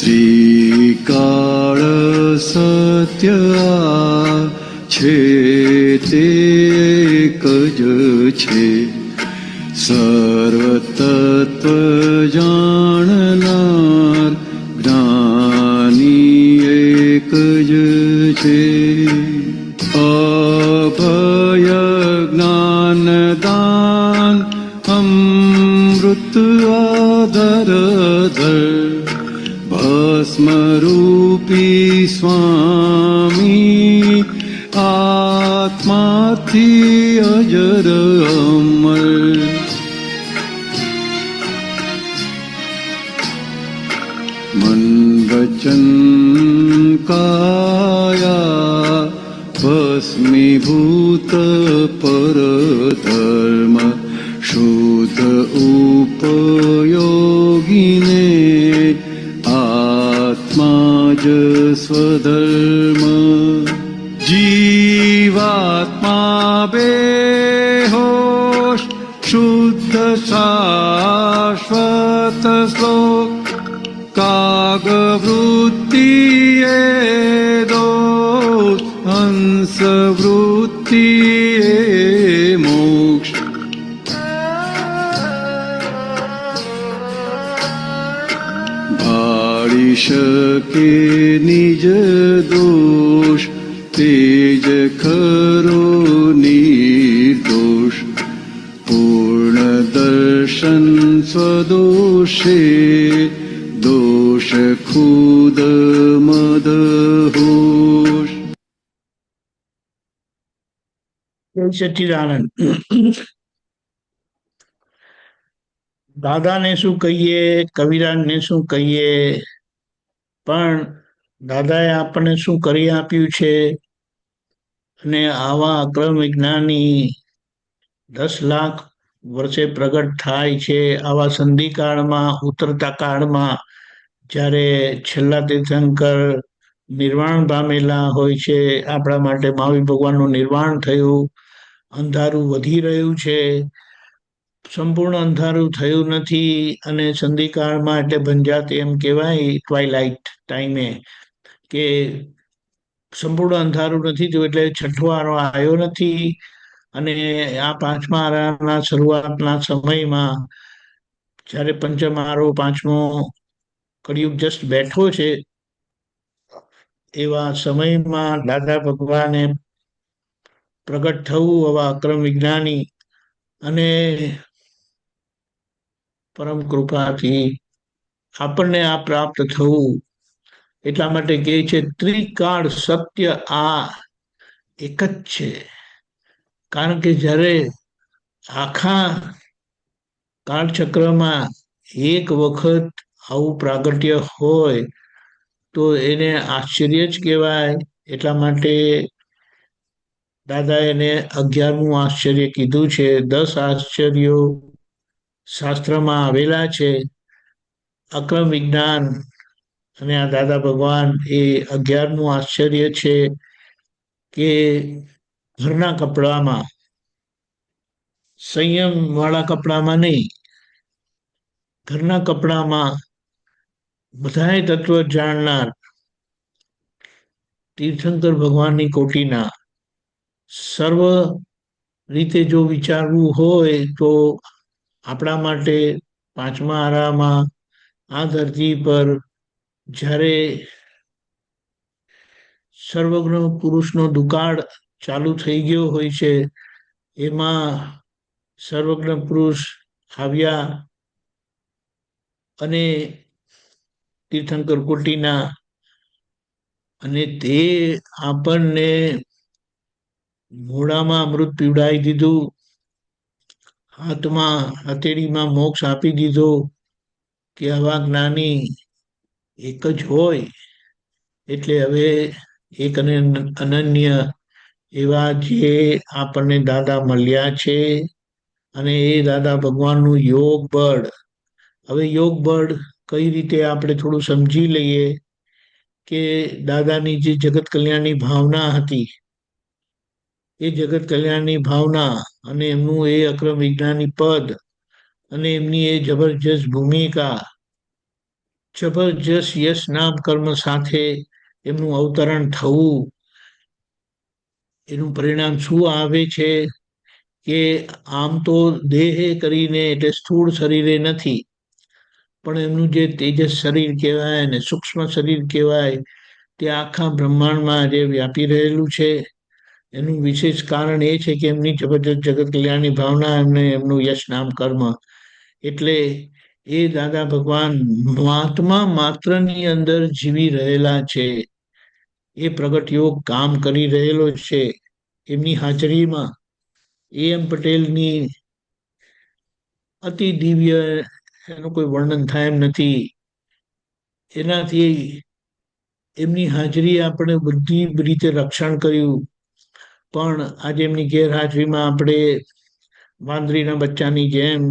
ત્રિકાળ સત્ય છે તે એક જ છે, સર્વ તત્વ જાણનાર જ્ઞાની એક જ છે. અભય જ્ઞાન દાન અમૃત આધર ધર, ભસ્મરૂપી સ્વામી આત્માથી અજર અમર. મન વચન કાયા ભસ્મીભૂત પરધર્મ, શુદ્ધ ઉપયોગીને આત્મા જ સ્વધર્મ. જીવાત્મા બેહોશ શુદ્ધ શાશ્વત શ્લોક, કાગવૃત્તિ એ દોષ હંસ વૃત્તિ એ મોક્ષ. ભાળી શકે નિજ દોષ, તેજ ખરો નિર્દોષ. પૂર્ણ દર્શન સ્વદોષે, દોષ ખુદ મદહોષ. સચ્ચિદાનંદ. દાદાને શું કહીએ, કવિરાજને શું કહીએ, પણ દાદાએ આપણને શું કરી આપ્યું છે. અને આવા અક્રમ વિજ્ઞાની 10 લાખ વર્ષે પ્રગટ થાય છે. આવા સંધિકાળમાં, ઉતરતા કાળમાં, જ્યારે છેલ્લા તીર્થંકર નિર્વાણ પામેલા હોય છે, આપણા માટે મહાવીર ભગવાનનું નિર્વાણ થયું. અંધારું વધી રહ્યું છે, સંપૂર્ણ અંધારું થયું નથી. અને સંધિકાળમાં એટલે ભંજાત એમ કહેવાય, ટ્વાઇલાઇટ ટાઈમે, કે સંપૂર્ણ અંધારું નથી થયું, એટલે છઠ્ઠો આરો આવ્યો નથી. અને આ પાંચમા આરાના શરૂઆતના સમયમાં, જ્યારે પંચમ આરો, પાંચમો કળિયુગ જસ્ટ બેઠો છે, એવા સમયમાં દાદા ભગવાને પ્રગટ થવું, આવા અક્રમ વિજ્ઞાની, અને પરમ કૃપાથી આપણને આ પ્રાપ્ત થવું. એટલા માટે કહે છે ત્રિકાળ સત્ય આ એક જ છે. કારણ કે જ્યારે આખા કાળચક્રમાં એક વખત આવું પ્રાગટ્ય હોય તો એને આશ્ચર્ય જ કહેવાય. એટલા માટે દાદા એને 11મું આશ્ચર્ય કીધું છે. 10 આશ્ચર્યો શાસ્ત્રમાં આવેલા છે. અક્રમ વિજ્ઞાન અને આ દાદા ભગવાન એ 11મું આશ્ચર્ય છે કે ઘરના કપડામાં, સંયમ વાળા કપડામાં નહીં, ઘરના કપડામાં બધાય તત્વ જાણનાર તીર્થંકર ભગવાનની કોટીના સર્વ રીતે જો વિચારવું હોય તો આપણા માટે પાંચમા આરામાં આ ધરતી પર જ્યારે સર્વગ્ન પુરુષનો દુકાળ ચાલુ થઈ ગયો હોય છે, એમાં સર્વગ્ન પુરુષ આવ્યા અને તીર્થંકર કોટીના, અને તે આપણને મોઢામાં અમૃત પીવડાવી દીધું, હાથમાં હથેળીમાં મોક્ષ આપી દીધો, કે આવા જ્ઞાની એક જ હોય. એટલે હવે એક અને અનન્ય એવા જે આપણને દાદા મળ્યા છે, અને એ દાદા ભગવાનનું યોગ બળ. હવે યોગ બળ કઈ રીતે આપણે થોડું સમજી લઈએ કે દાદાની જે જગત કલ્યાણની ભાવના હતી, એ જગત કલ્યાણની ભાવના અને એમનું એ અક્રમ વિજ્ઞાની પદ અને એમની એ જબરજસ્ત ભૂમિકા જબરજસ્ત યશ નામ કર્મ સાથે એમનું અવતરણ થવું, એનું પરિણામ શું આવે છે કે આમ તો દેહે કરીને એટલે સ્થૂળ શરીરે નથી, પણ એમનું જે તેજસ શરીર કહેવાય ને સૂક્ષ્મ શરીર કહેવાય તે આખા બ્રહ્માંડમાં જે વ્યાપી રહેલું છે. એનું વિશેષ કારણ એ છે કે એમની જબરજસ્ત જગત કલ્યાણની ભાવના, એમને એમનું યશ નામ કર્મ, એટલે એ દાદા ભગવાન મહાત્મા માત્રની અંદર જીવી રહેલા છે. એ પ્રગટ યોગ કામ કરી રહેલો છે. એમની હાજરીમાં એમ પટેલની અતિ દિવ્ય, એનું કોઈ વર્ણન થાય એમ નથી. એનાથી એમની હાજરી આપણે બધી રીતે રક્ષણ કર્યું, પણ આજે એમની ગેરહાજરીમાં આપણે વાંદરીના બચ્ચાની જેમ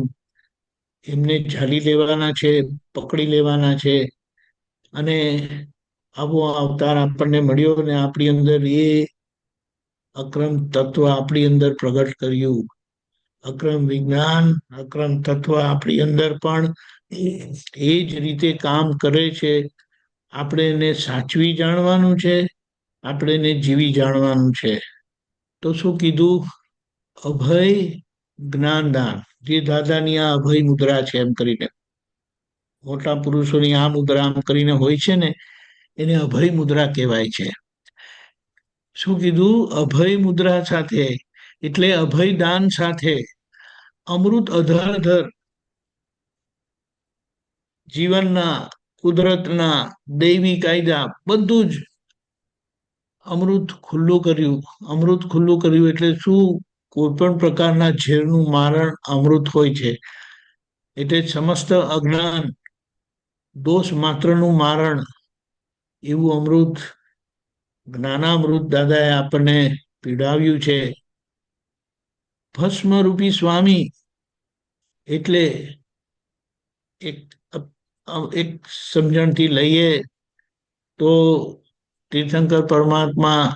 એમને ઝાલી લેવાના છે, પકડી લેવાના છે. અને આવો અવતાર આપણને મળ્યો ને આપણી અંદર એ અક્રમ તત્વ આપણી અંદર પ્રગટ કર્યું. અક્રમ વિજ્ઞાન, અક્રમ તત્વ આપણી અંદર પણ એ જ રીતે કામ કરે છે. આપણે એને સાચવી જાણવાનું છે, આપણે એને જીવી જાણવાનું છે. તો શું કીધું? અભય જ્ઞાનદાન, જે દાદાની આ અભય મુદ્રા છે એમ કરીને, મોટા પુરુષોની આ મુદ્રા આમ કરીને હોય છે ને, એને અભય મુદ્રા કહેવાય છે. શું કીધું? અભય મુદ્રા સાથે, એટલે અભય દાન સાથે અમૃત અધરધર જીવનના, કુદરતના, દૈવી કાયદા બધું જ અમૃત ખુલ્લું કર્યું. અમૃત ખુલ્લું કર્યું એટલે શું? કોઈ પણ પ્રકારના ઝેરનું મારણ અમૃત હોય છે. એટલે સમસ્ત અજ્ઞાન દોષ માત્રનું મારણ, એવું અમૃત, જ્ઞાનામૃત દાદાએ આપણને પીડાવ્યું છે. ભસ્મ રૂપી સ્વામી એટલે એક એક સમજણથી લઈએ તો તીર્થંકર પરમાત્મા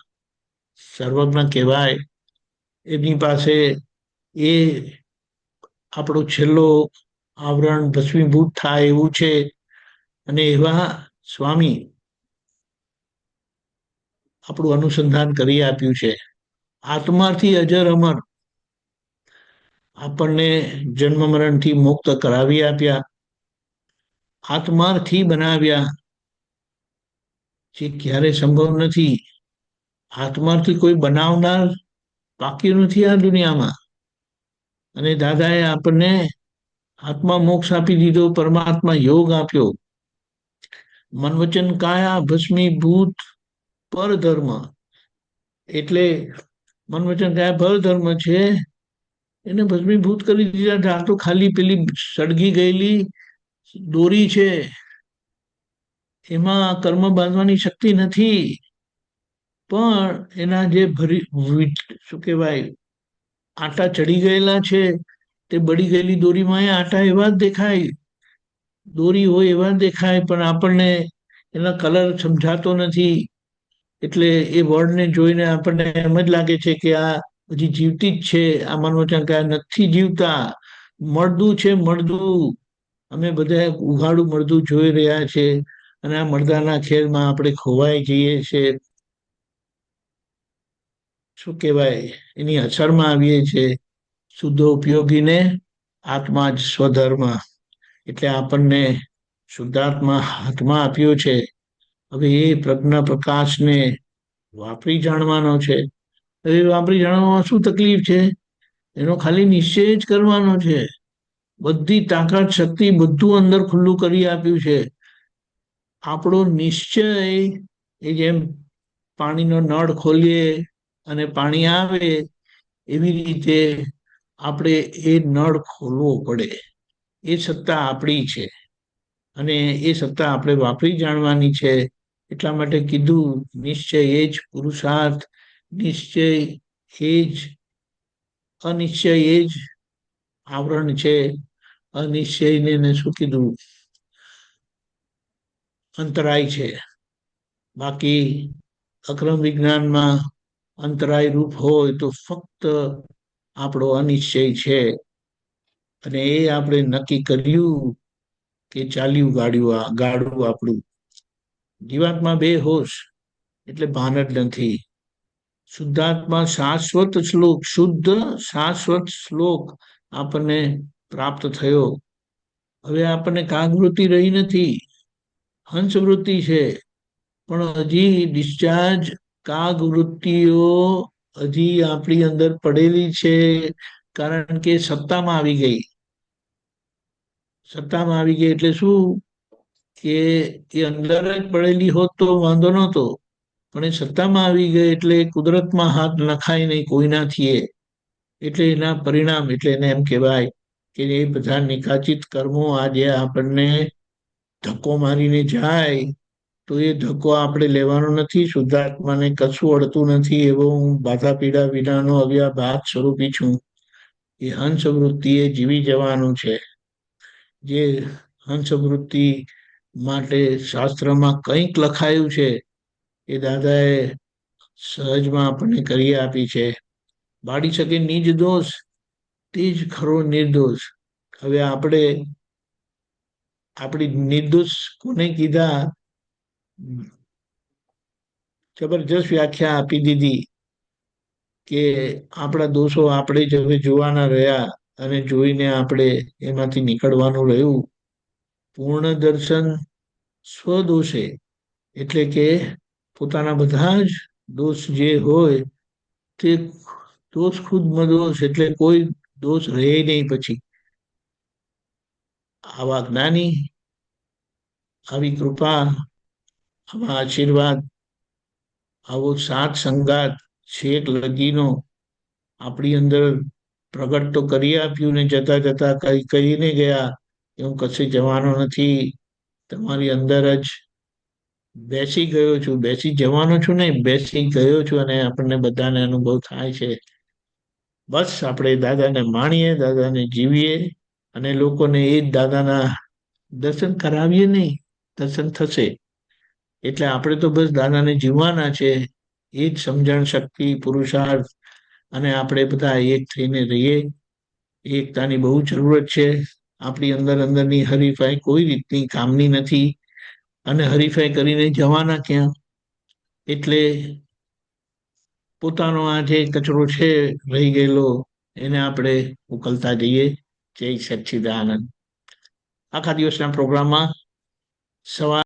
સર્વજ્ઞ કહેવાય. એમની પાસે એ આપણો છેલ્લો આવરણ ભસ્મીભૂત થાય એવું છે. અને એવા સ્વામી આપણું અનુસંધાન કરી આપ્યું છે. આત્માથી અજર અમર આપણને જન્મ મરણથી મુક્ત કરાવી આપ્યા, આત્માથી બનાવ્યા, જે ક્યારે સંભવ નથી. આત્માથી કોઈ બનાવનાર બાકી નથી આ દુનિયામાં. અને દાદાએ આપણને આત્મા મોક્ષ આપી દીધો, પરમાત્મા યોગ આપ્યો. મન વચન કાયા ભસ્મીભૂત પરધર્મ, એટલે મન વચન કાયા પરધર્મ છે, એને ભસ્મીભૂત કરી દીધા. આ તો ખાલી પેલી સળગી ગયેલી દોરી છે, એમાં કર્મ બાંધવાની શક્તિ નથી. પણ એના જે શું કહેવાય, આટા ચડી ગયેલા છે, તે બળી ગયેલી દોરીમાં એ આટા એવા જ દેખાય, દોરી હોય એવા જ દેખાય, પણ આપણને એના કલર સમજાતો નથી. એટલે એ વર્ડને જોઈને આપણને એમ જ લાગે છે કે આ હજી જીવતી જ છે. આ મનોવચન કે નથી જીવતા, મળદું છે, મળદું. અમે બધા ઉઘાડું મળદું જોઈ રહ્યા છે, અને આ મળદાના ખેલમાં આપણે ખોવાઈ જઈએ છીએ. શું કહેવાય, એની અસરમાં આવીએ છીએ. શુદ્ધ ઉપયોગીને આત્મા જ સ્વધર્મ, એટલે આપણને શુદ્ધાત્મા હાથમાં આપ્યો છે. હવે એ પ્રજ્ઞા પ્રકાશને વાપરી જાણવાનો છે. હવે વાપરી જાણવામાં શું તકલીફ છે? એનો ખાલી નિશ્ચય જ કરવાનો છે. બધી તાકાત શક્તિ બધું અંદર ખુલ્લું કરી આપ્યું છે. આપણો નિશ્ચય, એ જેમ પાણીનો નળ ખોલીએ અને પાણી આવે, એવી રીતે આપણે એ નળ ખોલવો પડે. એ સત્તા આપણી છે, અને એ સત્તા આપણે વાપરી જાણવાની છે. એટલા માટે કીધું, નિશ્ચય એ જ પુરુષાર્થ, નિશ્ચય એ જ અનિશ્ચય, એ જ આવરણ છે. અનિશ્ચયને શું કીધું? અંતરાય છે. બાકી અક્રમ વિજ્ઞાનમાં અંતરાય રૂપ હોય તો ફક્ત આપણો અનિશ્ચય છે. અને એ આપણે નક્કી કર્યું કે ચાલ્યું ગાડું આપણું. જીવાત્મા બે હોશ એટલે ભાન જ નથી. શુદ્ધાત્મા શુદ્ધ શાશ્વત શ્લોક આપણને પ્રાપ્ત થયો. હવે આપણને કાગવૃત્તિ રહી નથી, હંસવૃત્તિ છે, પણ હજી ડિસ્ચાર્જ કાગવૃત્તિઓ હજી આપણી અંદર પડેલી છે, કારણ કે સત્તામાં આવી ગઈ. સત્તામાં આવી ગઈ એટલે શું કે એ અંદર જ પડેલી હોત તો વાંધો નહોતો, પણ એ સત્તામાં આવી ગઈ એટલે કુદરતમાં હાથ નખાય નહીં કોઈનાથી. એટલે એના પરિણામ, એટલે એને એમ કહેવાય કે એ બધા નિકાચિત કર્મો આજે આપણને ધક્કો મારીને જાય, તો એ ધક્કો આપણે લેવાનો નથી. શુદ્ધાત્માને કશું અડતું નથી, એવો હું બાધા પીડા વિનાનો અવ્યાભાત સ્વરૂપી છું. એ હંસ વૃત્તિ એ જીવી જવાનું છે. જે હંસ વૃત્તિ માટે શાસ્ત્રમાં કંઈક લખાયું છે એ દાદાએ સહજમાં આપણને કરી આપી છે. બાળી શકે નિજ દોષ, તે જ ખરો નિર્દોષ. હવે આપણે આપણી નિર્દોષ કોને કીધા, જબરજસ્ત વ્યાખ્યા આપી દીધી કે આપણા દોષો આપણે જ હવે જોવાના રહ્યા, અને જોઈને આપણે એમાંથી નીકળવાનું રહ્યું. પૂર્ણ દર્શન સ્વદોષે એટલે કે પોતાના બધા જ દોષ જે હોય તે દોષ ખુદ મદોષ, એટલે કોઈ દોષ રહે નહીં. પછી આવા જ્ઞાની, આવી કૃપા, આવા આશીર્વાદ, આવો સાથ સંગાત છેક લગીનો આપણી અંદર પ્રગટ તો કરી આપ્યું ને જતા જતા કહીને ગયા કે હું કશે જવાનો નથી, તમારી અંદર જ બેસી ગયો છું. બેસી જવાનો છું નહીં, બેસી ગયો છું, અને આપણને બધાને અનુભવ થાય છે. બસ આપણે દાદાને માણીએ, દાદાને જીવીએ, અને લોકોને એ જ દાદાના દર્શન કરાવીએ નહીં, દર્શન થશે. એટલે આપણે તો બસ દાદાને જીવવાના છે. એ જ સમજણ શક્તિ, પુરુષાર્થ, અને આપણે બધા એક થઈને રહીએ. એકતાની બહુ જરૂરત છે. આપણી અંદરની હરીફાઈ કોઈ રીતની કામની નથી, અને હરીફાઈ કરીને જવાના ક્યાં. એટલે પોતાનો આ જે કચરો છે રહી ગયેલો, એને આપણે ઉકલતા જઈએ. જય સચ્ચિદાનંદ. આખા દિવસના પ્રોગ્રામમાં સવાર